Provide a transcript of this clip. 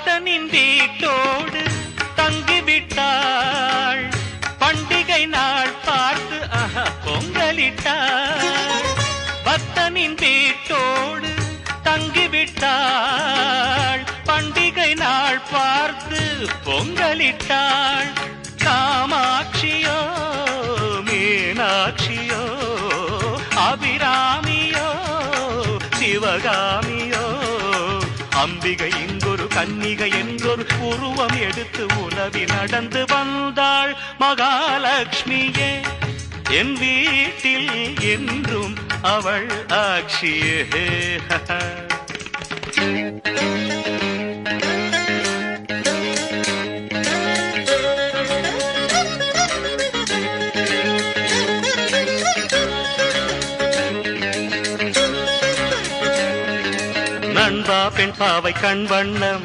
பக்தனின் வீட்டோடு தங்கிவிட்டாள். பண்டிகை நாள் பார்த்து பொங்கலிட்டாள். பக்தனின் வீட்டோடு தங்கிவிட்டாள். பண்டிகை நாள் பார்த்து பொங்கலிட்டாள். காமாட்சியோ மீனாட்சியோ அபிராமியோ சிவகாமியோ அம்பிகை இங்கொரு கன்னிகை என்றொரு உருவம் எடுத்து உலவி நடந்து வந்தாள். மகாலட்சுமியே என் வீட்டில் என்றும் அவள் ஆட்சியே. நண்பா பெண் பாவை கண் வண்ணம்